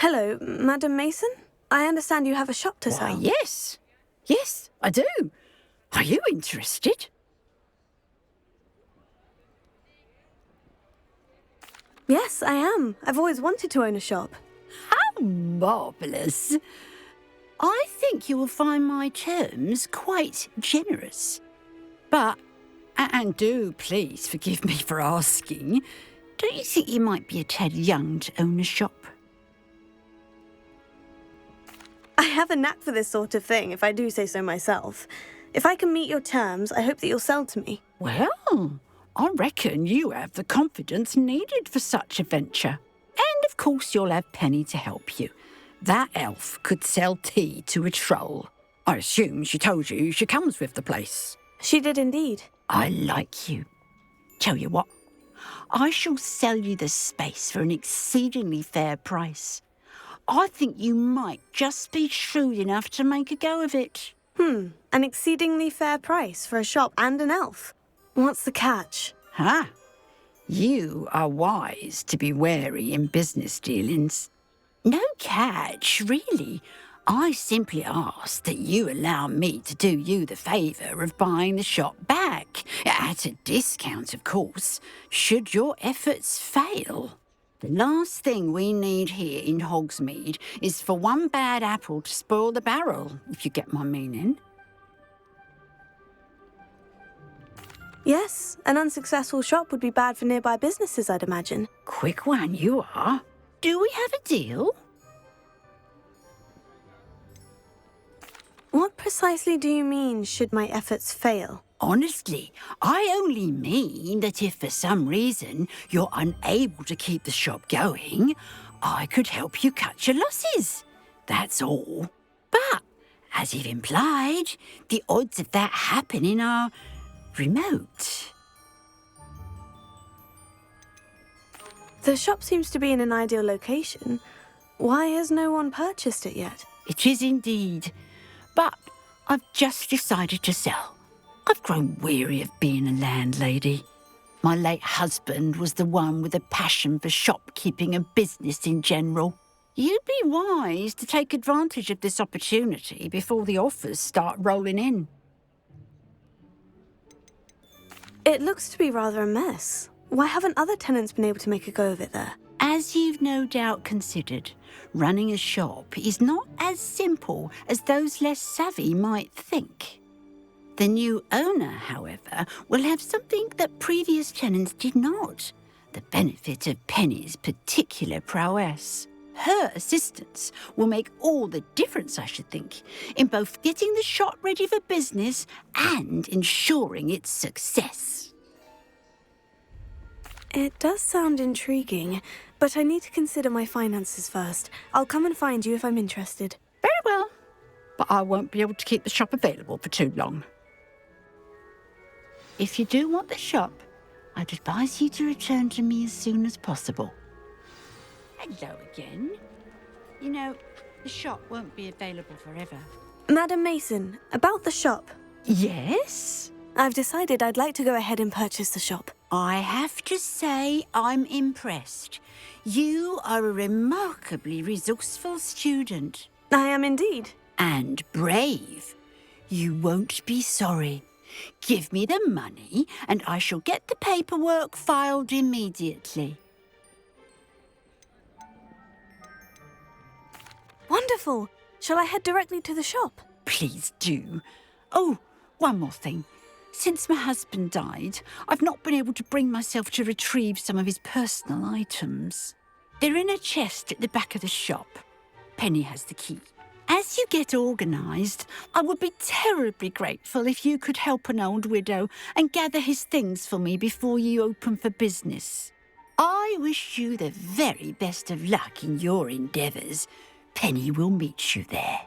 Hello, Madam Mason? I understand you have a shop to Why, sell. yes. Yes, I do. Are you interested? Yes, I am. I've always wanted to own a shop. How marvellous. I think you will find my terms quite generous. But, and do please forgive me for asking, don't you think you might be a tad young to own a shop? I have a knack for this sort of thing, if I do say so myself. If I can meet your terms, I hope that you'll sell to me. Well, I reckon you have the confidence needed for such a venture. And of course you'll have Penny to help you. That elf could sell tea to a troll. I assume she told you she comes with the place. She did indeed. I like you. Tell you what, I shall sell you the space for an exceedingly fair price. I think you might just be shrewd enough to make a go of it. An exceedingly fair price for a shop and an elf. What's the catch? Huh? You are wise to be wary in business dealings. No catch, really. I simply ask that you allow me to do you the favour of buying the shop back, at a discount, of course, should your efforts fail. The last thing we need here in Hogsmeade is for one bad apple to spoil the barrel, if you get my meaning. Yes, an unsuccessful shop would be bad for nearby businesses, I'd imagine. Quick one you are. Do we have a deal? What precisely do you mean, should my efforts fail? Honestly, I only mean that if for some reason you're unable to keep the shop going, I could help you cut your losses. That's all. But, as you've implied, the odds of that happening are remote. The shop seems to be in an ideal location. Why has no one purchased it yet? It is indeed. But I've just decided to sell. I've grown weary of being a landlady. My late husband was the one with a passion for shopkeeping and business in general. You'd be wise to take advantage of this opportunity before the offers start rolling in. It looks to be rather a mess. Why haven't other tenants been able to make a go of it there? As you've no doubt considered, running a shop is not as simple as those less savvy might think. The new owner, however, will have something that previous tenants did not, the benefit of Penny's particular prowess. Her assistance will make all the difference, I should think, in both getting the shop ready for business and ensuring its success. It does sound intriguing, but I need to consider my finances first. I'll come and find you if I'm interested. Very well, but I won't be able to keep the shop available for too long. If you do want the shop, I'd advise you to return to me as soon as possible. Hello again. You know, the shop won't be available forever. Madam Mason, about the shop. Yes? I've decided I'd like to go ahead and purchase the shop. I have to say I'm impressed. You are a remarkably resourceful student. I am indeed. And brave. You won't be sorry. Give me the money and I shall get the paperwork filed immediately. Wonderful. Shall I head directly to the shop? Please do. Oh, one more thing. Since my husband died, I've not been able to bring myself to retrieve some of his personal items. They're in a chest at the back of the shop. Penny has the key. As you get organised, I would be terribly grateful if you could help an old widow and gather his things for me before you open for business. I wish you the very best of luck in your endeavours. Penny will meet you there.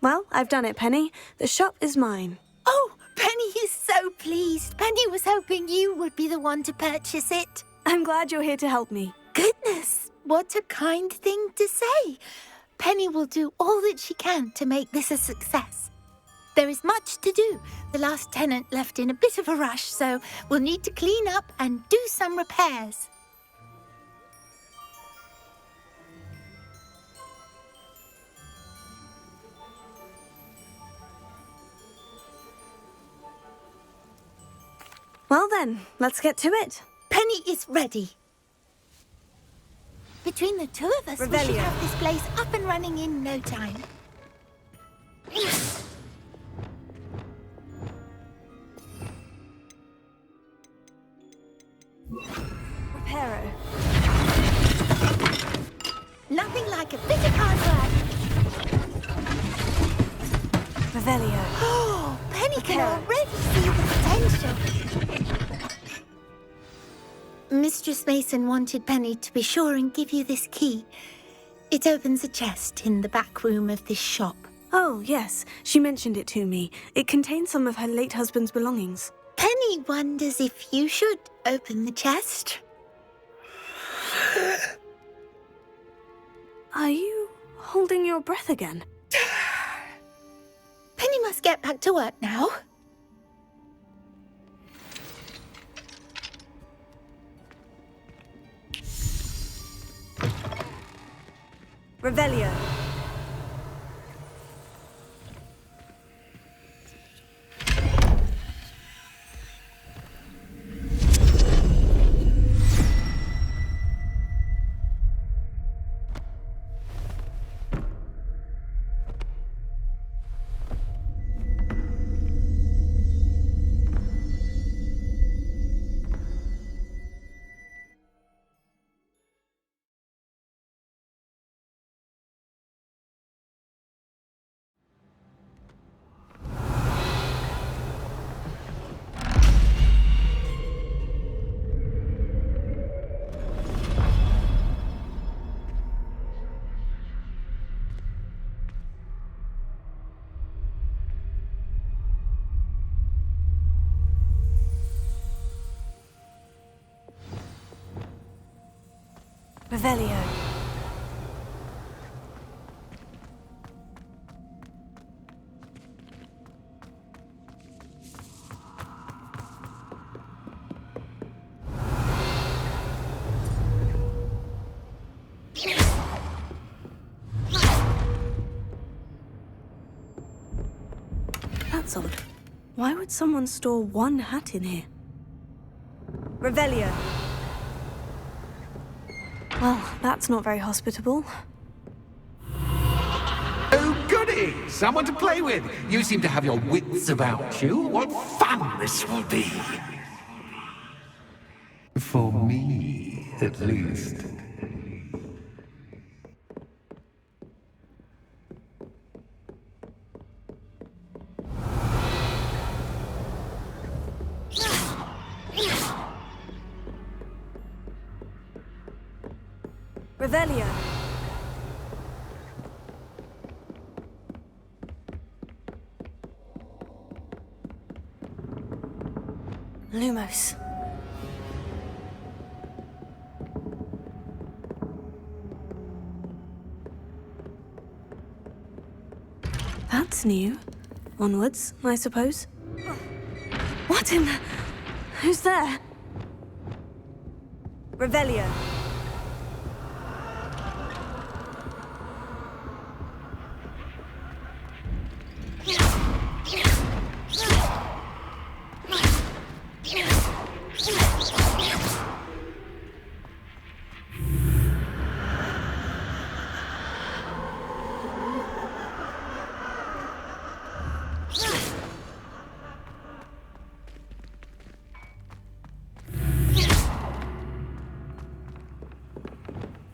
Well, I've done it, Penny. The shop is mine. Oh, Penny is so pleased. Penny was hoping you would be the one to purchase it. I'm glad you're here to help me. Goodness, what a kind thing to say. Penny will do all that she can to make this a success. There is much to do. The last tenant left in a bit of a rush, so we'll need to clean up and do some repairs. Well then, let's get to it. Penny is ready. Between the two of us, we should have this place up and running in no time. Reparo. Nothing like a bit of hard work. Revelio. Oh, Penny can already see the potential. Mistress Mason wanted Penny to be sure and give you this key. It opens a chest in the back room of this shop. Oh, yes. She mentioned it to me. It contains some of her late husband's belongings. Penny wonders if you should open the chest. Are you holding your breath again? Penny must get back to work now. Revelio. Revelio. That's odd. Why would someone store one hat in here? Revelio. Well, that's not very hospitable. Oh, goody! Someone to play with. You seem to have your wits about you. What fun this will be! For me, at least. Revelio. Lumos. That's new. Onwards, I suppose. What in the... Who's there? Revelio.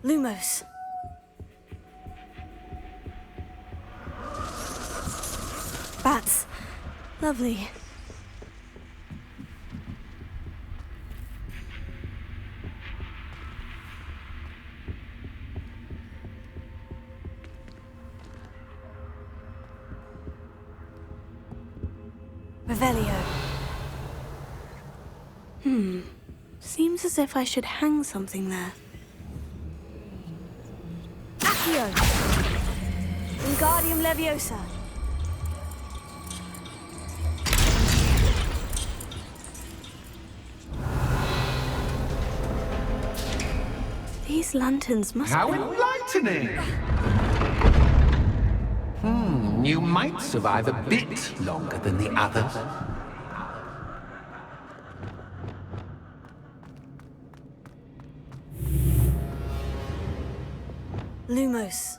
Lumos. Bats. Lovely. Revelio. Seems as if I should hang something there. Accio. Wingardium Leviosa. These lanterns must How be... enlightening! You might survive a bit longer than the others. Lumos.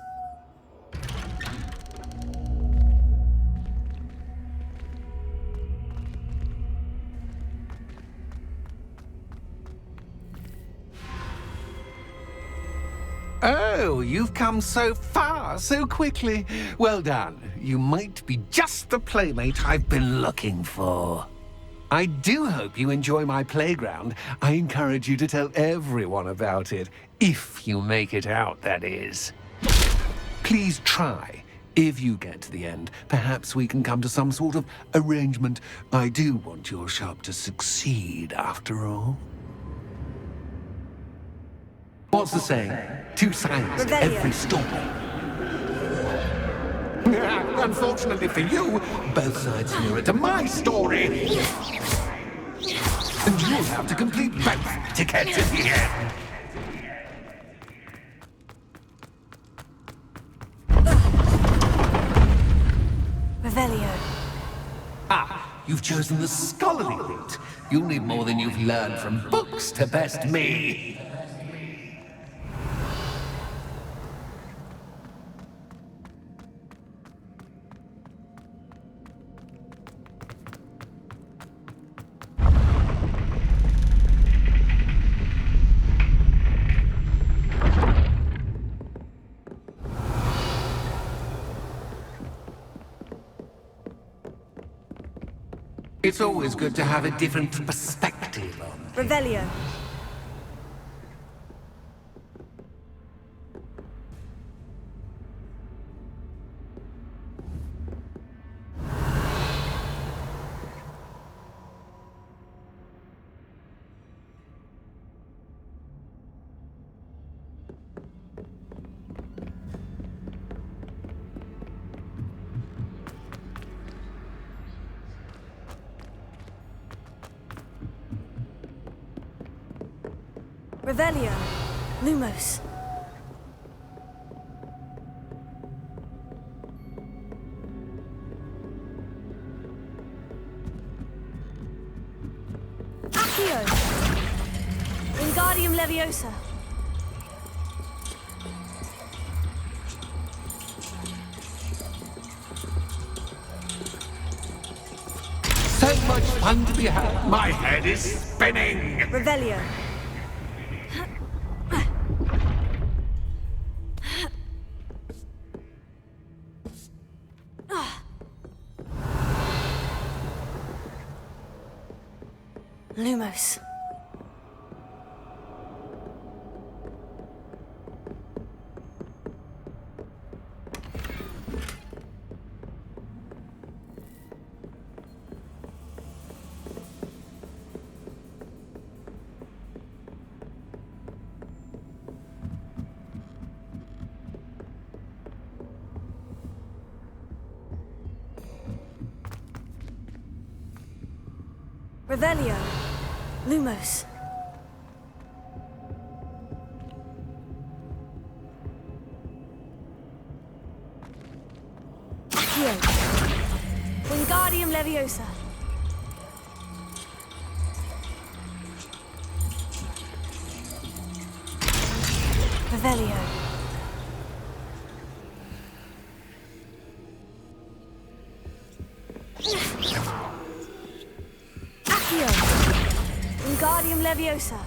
Oh, you've come so far, so quickly. Well done. You might be just the playmate I've been looking for. I do hope you enjoy my playground. I encourage you to tell everyone about it. If you make it out, that is. Please try. If you get to the end, perhaps we can come to some sort of arrangement. I do want your shop to succeed, after all. What's the saying? Two sides to every story. Unfortunately for you, both sides mirror to my story. And you'll have to complete both to get to the end. Revelio. Ah, you've chosen the scholarly route. You'll need more than you've learned from books to best me. It's always good to have a different perspective on things. Revelio. Revelio. Lumos. Accio. Wingardium Leviosa. So much fun to be had. My head is spinning. Revelio. Lumos. Revelio. Lumos. Accio. Wingardium Leviosa. Revelio. Accio. Wingardium Leviosa.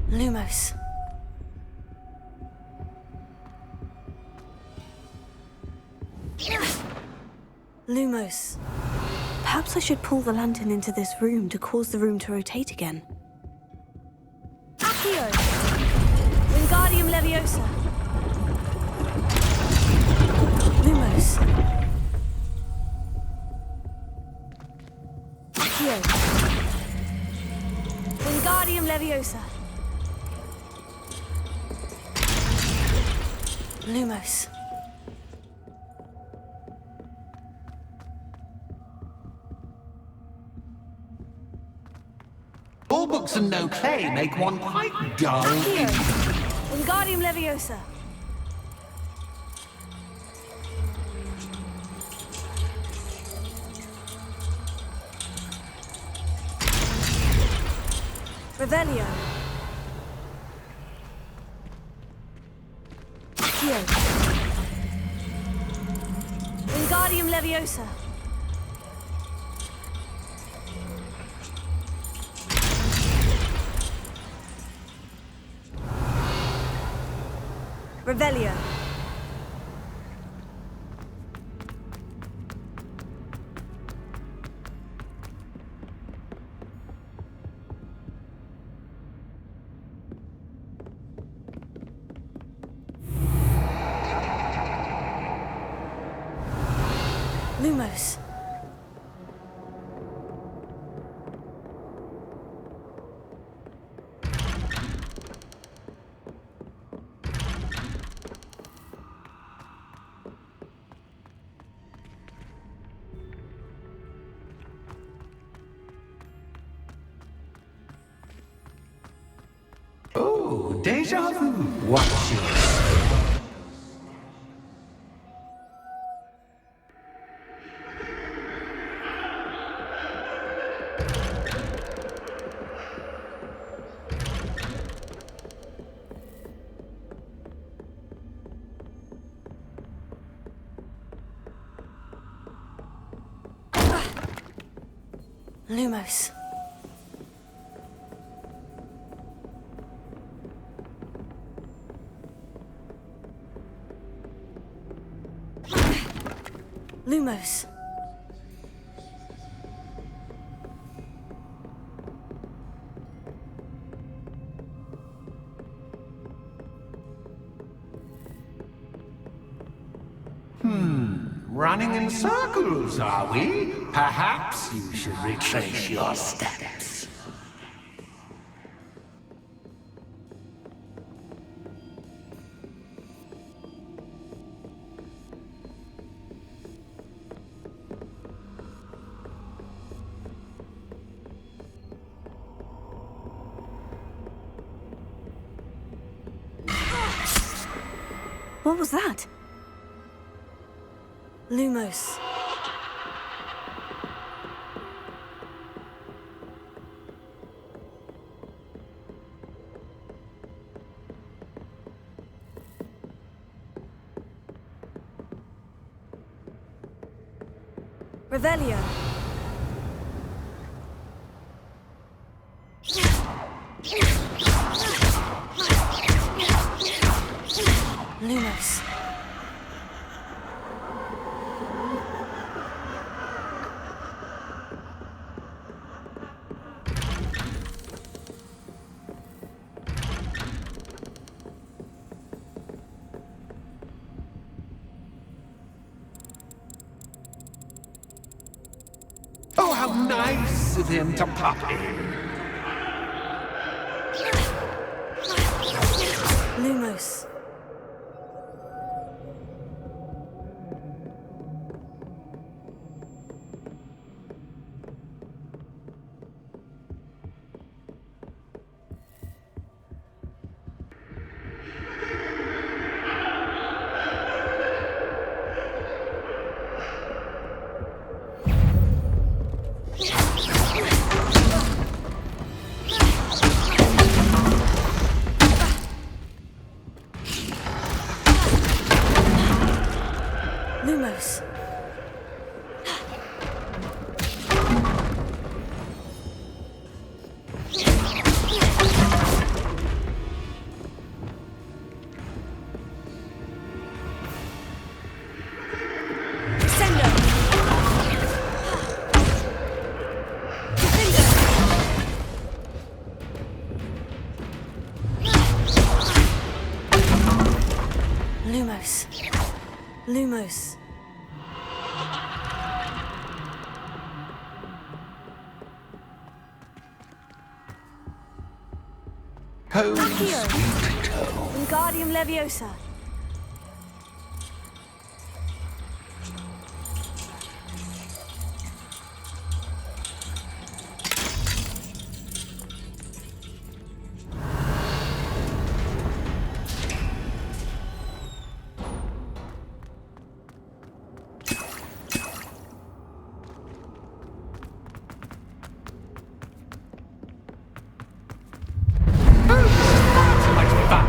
Lumos. Lumos. Perhaps I should pull the lantern into this room to cause the room to rotate again. Accio! Wingardium Leviosa! Lumos. Accio! Wingardium Leviosa! Lumos. All books and no play make one quite dull. Accio! Wingardium Leviosa! Revelio. Accio. Wingardium Leviosa. Revelio. Lumos. Oh, déjà vu. Watch it. Lumos. Lumos. Running in circles, are we? Perhaps you should retrace your steps. What was that? Lumos. Revelio. Lumos. Oh, how nice of him to pop in. Lumos. Lumos. Sendo. Lumos. Lumos. Home, Accio. sweet home. Wingardium Leviosa. So much fun.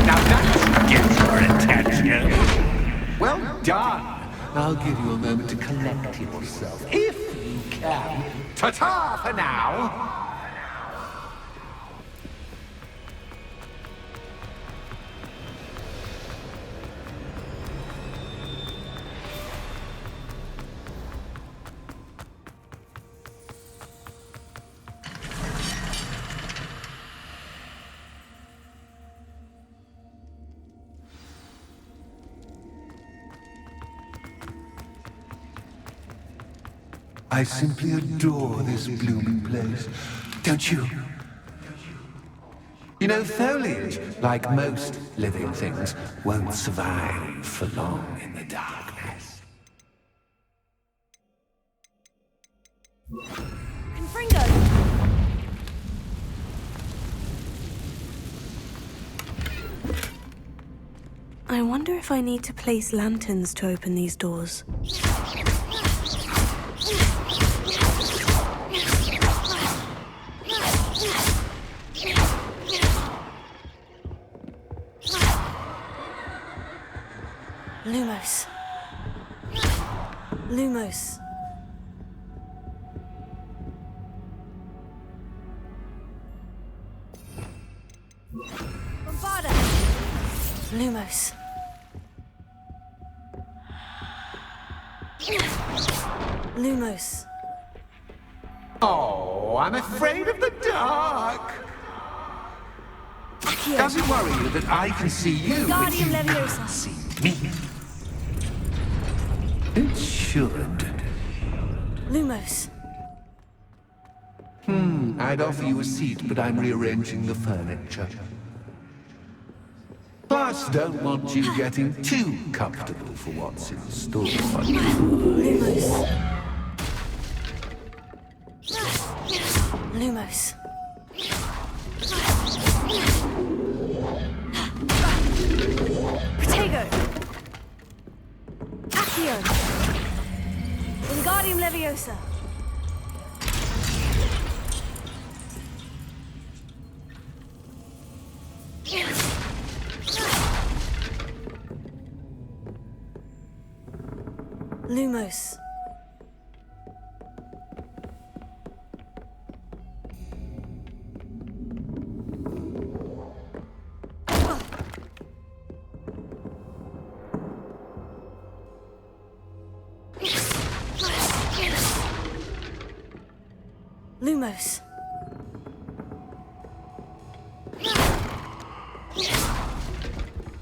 Now that should get your attention. Well done. I'll give you a moment to collect yourself, if you can. Ta-ta for now. I simply adore this blooming place, don't you? You know, foliage, like most living things, won't survive for long in the darkness. Confringo. I wonder if I need to place lanterns to open these doors. Lumos. Lumos. Bombarda. Lumos. Lumos. Oh, I'm afraid of the dark. Accio. Does it worry you that I can see you, but you Wingardium Leviosa. can't see me? It should. Lumos. I'd offer you a seat, but I'm rearranging the furniture. Plus, don't want you getting too comfortable for what's in store for you. Lumos. Lumos. Protego. Accio. Wingardium Leviosa. Lumos. Lumos.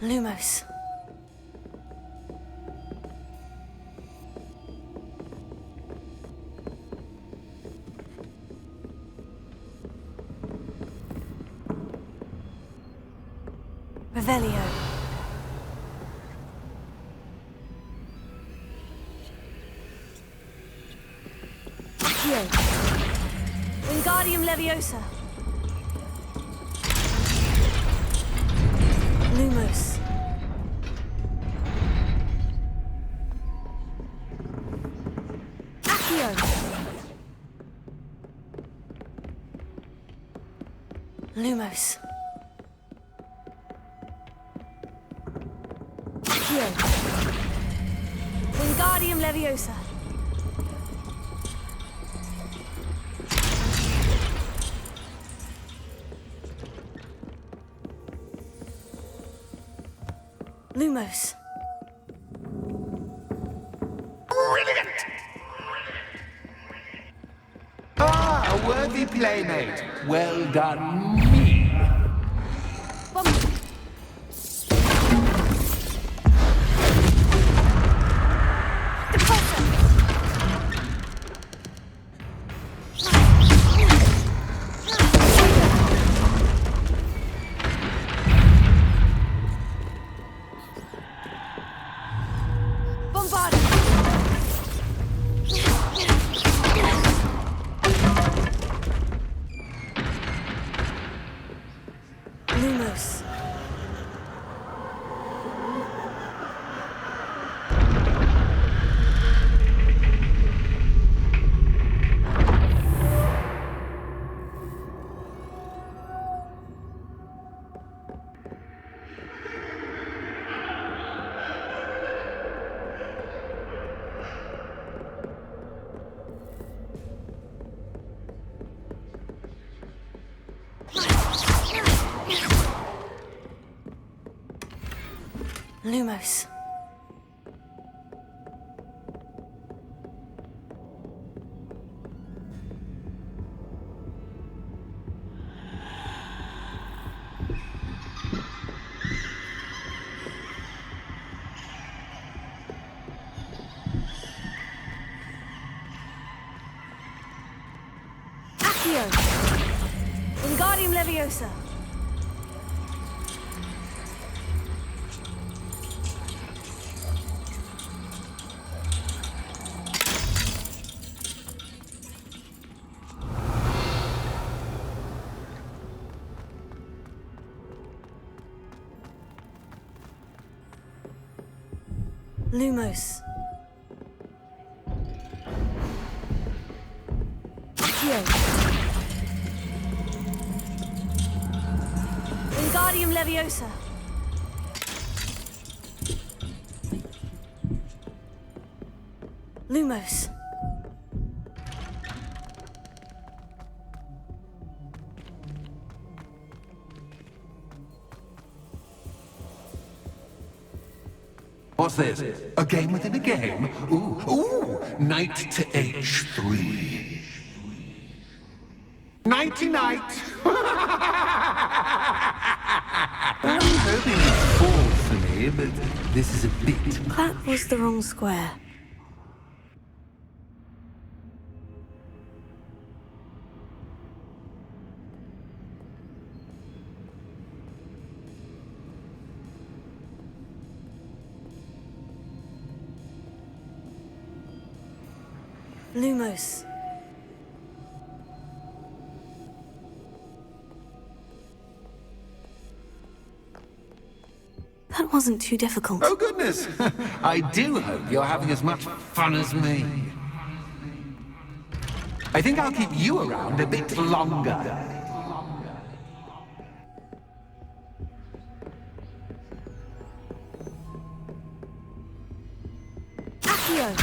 Lumos. Revelio. Accio. Wingardium Leviosa. Lumos. Accio. Lumos. Accio. Wingardium Leviosa. Lumos. Brilliant! Ah, a worthy playmate. Well done, me. Lumos. Lumos. Accio. Wingardium Leviosa. Lumos. Accio. Wingardium Leviosa. Lumos. What's this? A game within a game? Ooh, knight to h3. Nighty-night! I'm hoping you'd fall for me, but this is a bit much. That was the wrong square. Lumos. That wasn't too difficult. Oh, goodness! I do hope you're having as much fun as me. I think I'll keep you around a bit longer. Accio.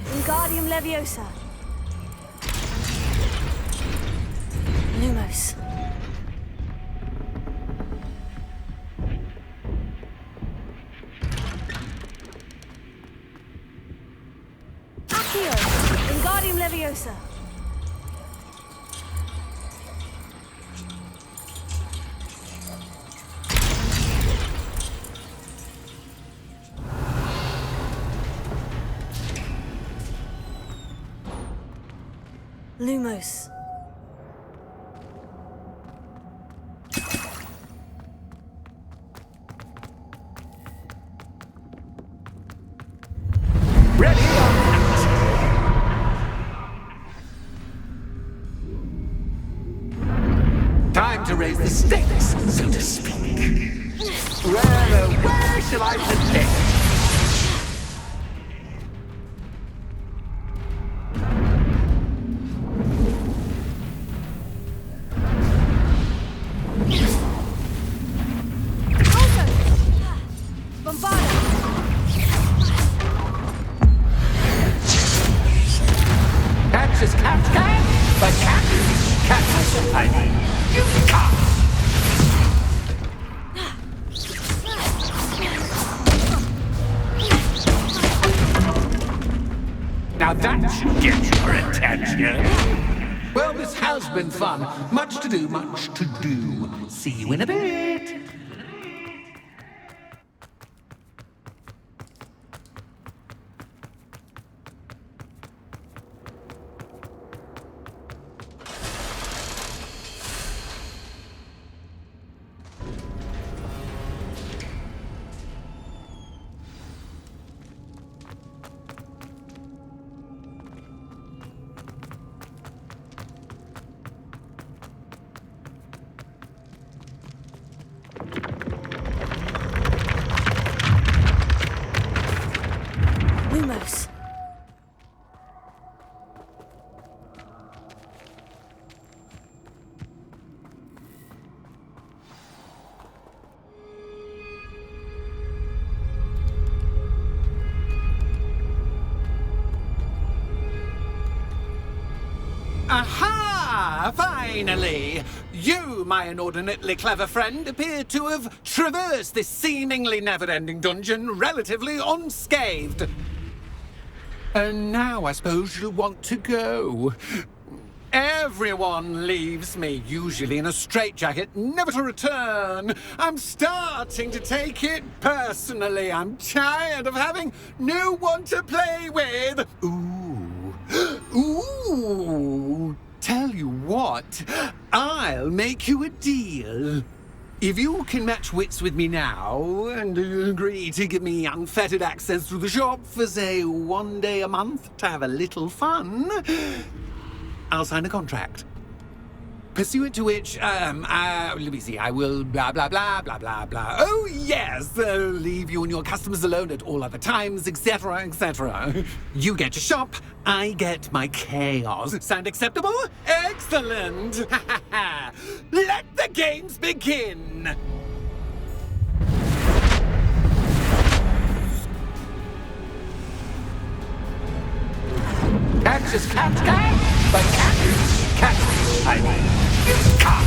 Wingardium Leviosa. Lumos. Accio. Wingardium Leviosa. Lumos. Ready or not? Time to raise the stakes, so to speak. Where shall I begin? Bombarda. that should get your attention. Well, this has been fun. Much to do, much to do. See you in a bit. Lumos. Aha! Finally! You, my inordinately clever friend, appear to have traversed this seemingly never-ending dungeon relatively unscathed. And now I suppose you'll want to go. Everyone leaves me, usually in a straitjacket, never to return. I'm starting to take it personally. I'm tired of having no one to play with. Ooh. Tell you what, I'll make you a deal. If you can match wits with me now and agree to give me unfettered access to the shop for, say, 1 day a month to have a little fun, I'll sign a contract. Pursuant to which, let me see, I will blah, blah, blah, blah, blah, blah. Oh, yes, leave you and your customers alone at all other times, etc., etc. You get your shop, I get my chaos. Sound acceptable? Excellent! Let the games begin! Catch as cats can, but catch, I mean, you can't.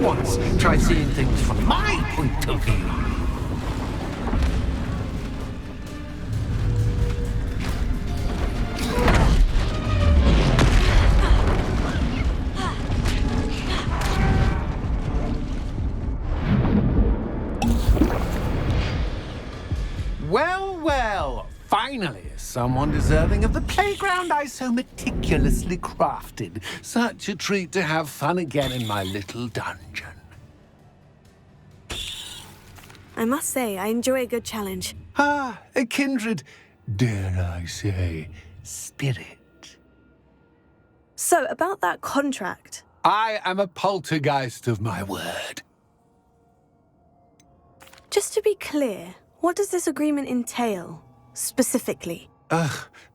Once, try seeing things from my point of view. Well, finally, someone deserving of the playground I so meticulously crafted. Such a treat to have fun again in my little dungeon. I must say, I enjoy a good challenge. Ah, a kindred, dare I say, spirit. So, about that contract. I am a poltergeist of my word. Just to be clear, what does this agreement entail, specifically?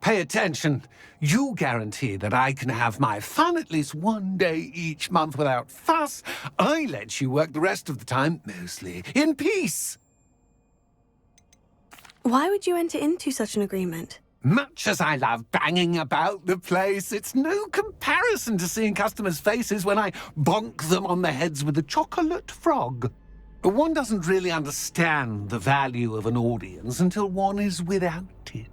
Pay attention. You guarantee that I can have my fun at least 1 day each month without fuss. I let you work the rest of the time, mostly in peace. Why would you enter into such an agreement? Much as I love banging about the place, it's no comparison to seeing customers' faces when I bonk them on the heads with a chocolate frog. One doesn't really understand the value of an audience until one is without it.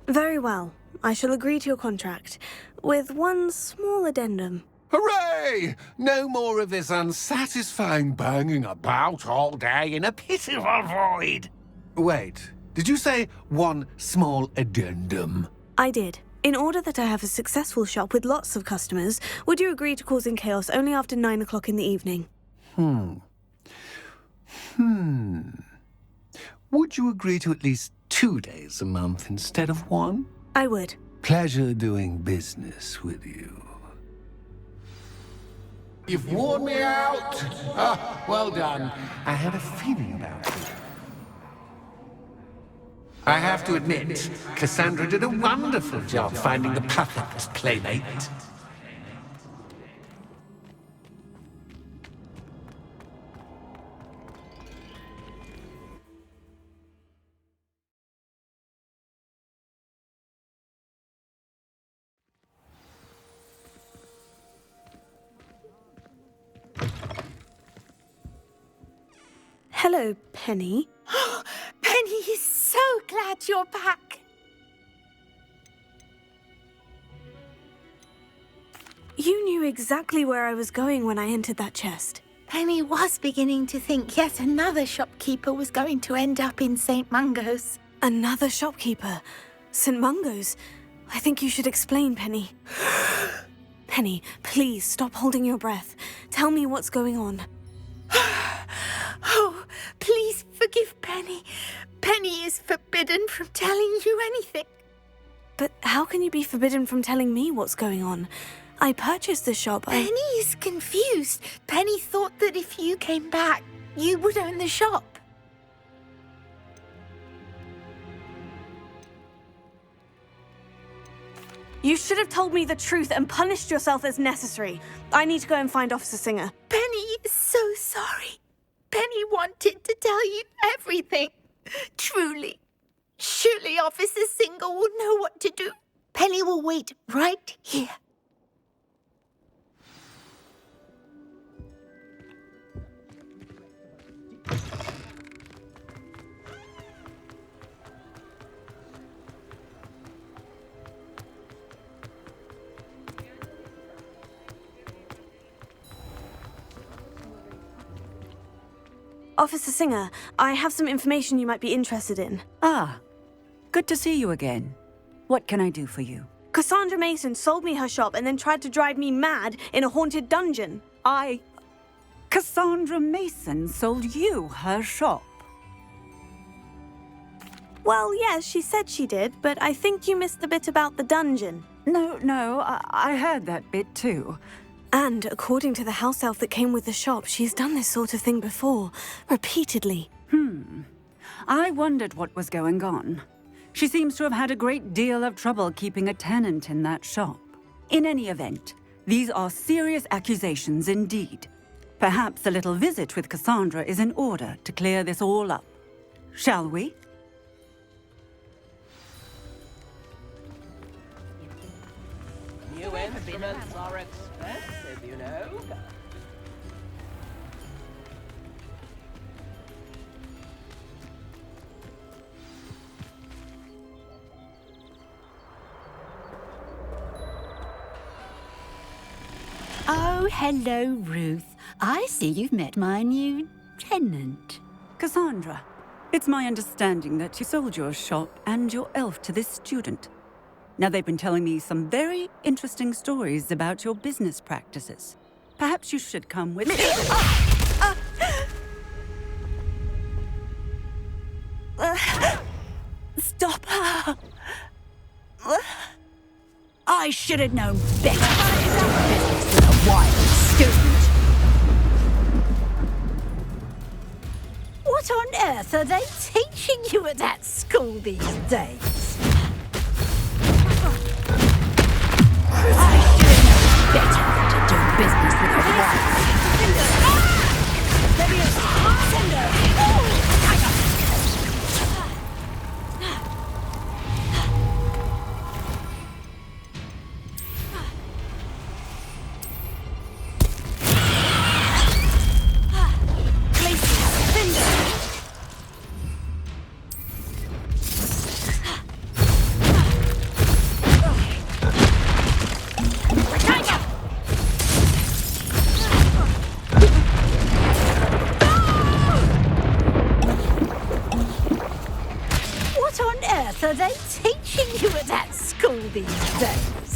Very well. I shall agree to your contract, with one small addendum. Hooray! No more of this unsatisfying banging about all day in a pitiful void. Wait, did you say one small addendum? I did. In order that I have a successful shop with lots of customers, would you agree to causing chaos only after 9 o'clock in the evening? Would you agree to at least 2 days a month instead of one? I would. Pleasure doing business with you. You've worn me out. Ah, well done. I had a feeling about it. I have to admit, Cassandra did a wonderful job finding the perfect playmate. Hello, Penny. Penny is so glad you're back. You knew exactly where I was going when I entered that chest. Penny was beginning to think yet another shopkeeper was going to end up in St. Mungo's. Another shopkeeper. St. Mungo's. I think you should explain, Penny. Penny, please stop holding your breath. Tell me what's going on. Oh, please forgive Penny. Penny is forbidden from telling you anything. But how can you be forbidden from telling me what's going on? I purchased the shop. Penny is confused. Penny thought that if you came back, you would own the shop. You should have told me the truth and punished yourself as necessary. I need to go and find Officer Singer. Penny is so sorry. Penny wanted to tell you everything. Truly. Surely Officer Singer will know what to do. Penny will wait right here. Officer Singer, I have some information you might be interested in. Ah, good to see you again. What can I do for you? Cassandra Mason sold me her shop and then tried to drive me mad in a haunted dungeon. Cassandra Mason sold you her shop. Well, yes, she said she did, but I think you missed the bit about the dungeon. No, I heard that bit too. And according to the house elf that came with the shop, she's done this sort of thing before, repeatedly. I wondered what was going on. She seems to have had a great deal of trouble keeping a tenant in that shop. In any event, these are serious accusations indeed. Perhaps a little visit with Cassandra is in order to clear this all up. Shall we? New instruments are expensive, you know. Oh, hello, Ruth. I see you've met my new tenant. Cassandra, it's my understanding that you sold your shop and your elf to this student. Now, they've been telling me some very interesting stories about your business practices. Perhaps you should come with me. Stop her! I should have known better than to do business with a wild student. What on earth are they teaching you at that school these days? I should have known better than to do business with a wild these days.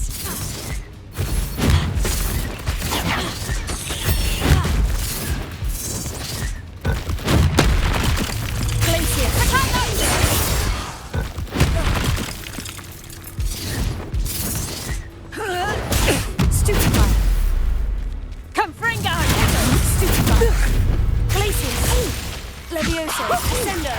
Stupefy! Confringo! Stupefy! Glacius! Levioso! Ascender!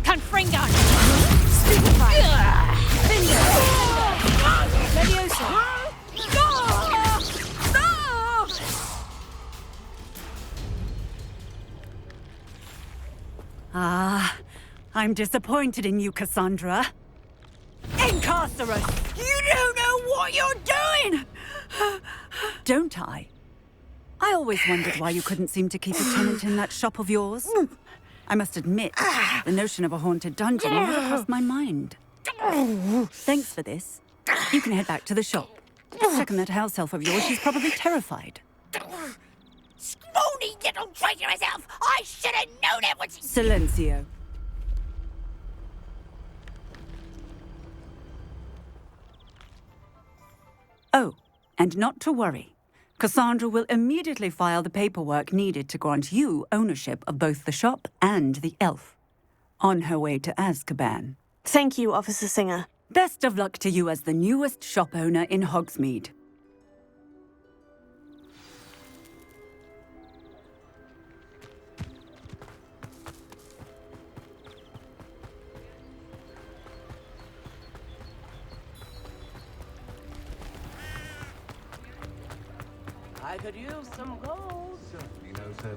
Confringo! Stupefy! Finger! Levioso! Ah, I'm disappointed in you, Cassandra. Incarcerate! You don't know what you're doing! Don't I? I always wondered why you couldn't seem to keep a tenant in that shop of yours. I must admit, the notion of a haunted dungeon never crossed my mind. Thanks for this. You can head back to the shop. Second that house elf of yours, she's probably terrified. Scrawny little traitorous elf! I should have known it was... Silencio. Oh, and not to worry. Cassandra will immediately file the paperwork needed to grant you ownership of both the shop and the elf. On her way to Azkaban. Thank you, Officer Singer. Best of luck to you as the newest shop owner in Hogsmeade. I could use some gold. You know, sir.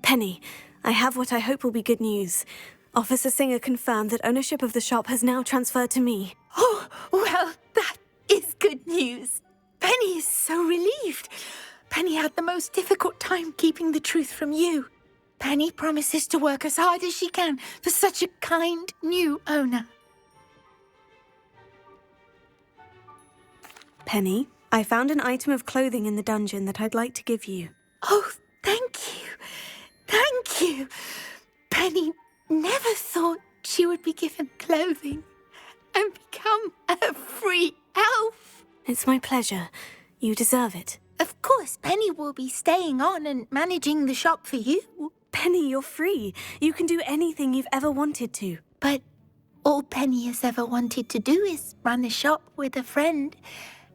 Penny, I have what I hope will be good news. Officer Singer confirmed that ownership of the shop has now transferred to me. Oh, well, that is good news. Penny is so relieved. Penny had the most difficult time keeping the truth from you. Penny promises to work as hard as she can for such a kind new owner. Penny, I found an item of clothing in the dungeon that I'd like to give you. Oh, thank you. Thank you. Penny never thought she would be given clothing and become a free elf. It's my pleasure. You deserve it. Of course, Penny will be staying on and managing the shop for you. Penny, you're free. You can do anything you've ever wanted to. But all Penny has ever wanted to do is run a shop with a friend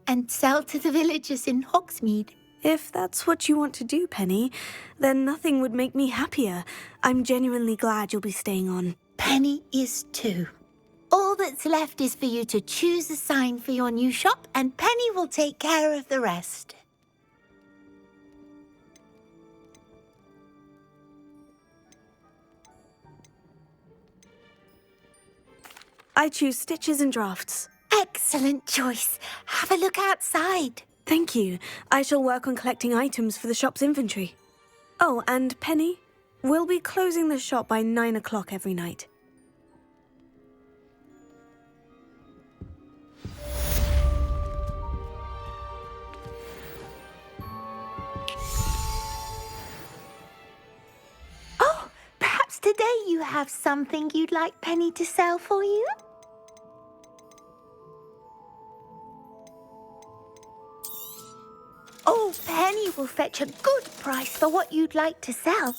and sell to the villagers in Hogsmeade. If that's what you want to do, Penny, then nothing would make me happier. I'm genuinely glad you'll be staying on. Penny is too. All that's left is for you to choose a sign for your new shop, and Penny will take care of the rest. I choose stitches and drafts. Excellent choice. Have a look outside. Thank you. I shall work on collecting items for the shop's inventory. Oh, and Penny, we'll be closing the shop by 9 o'clock every night. Oh, perhaps today you have something you'd like Penny to sell for you? Oh, Penny will fetch a good price for what you'd like to sell.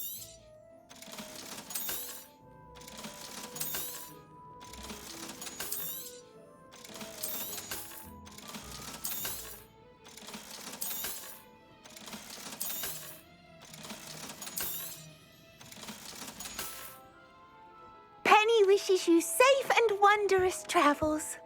Penny wishes you safe and wondrous travels.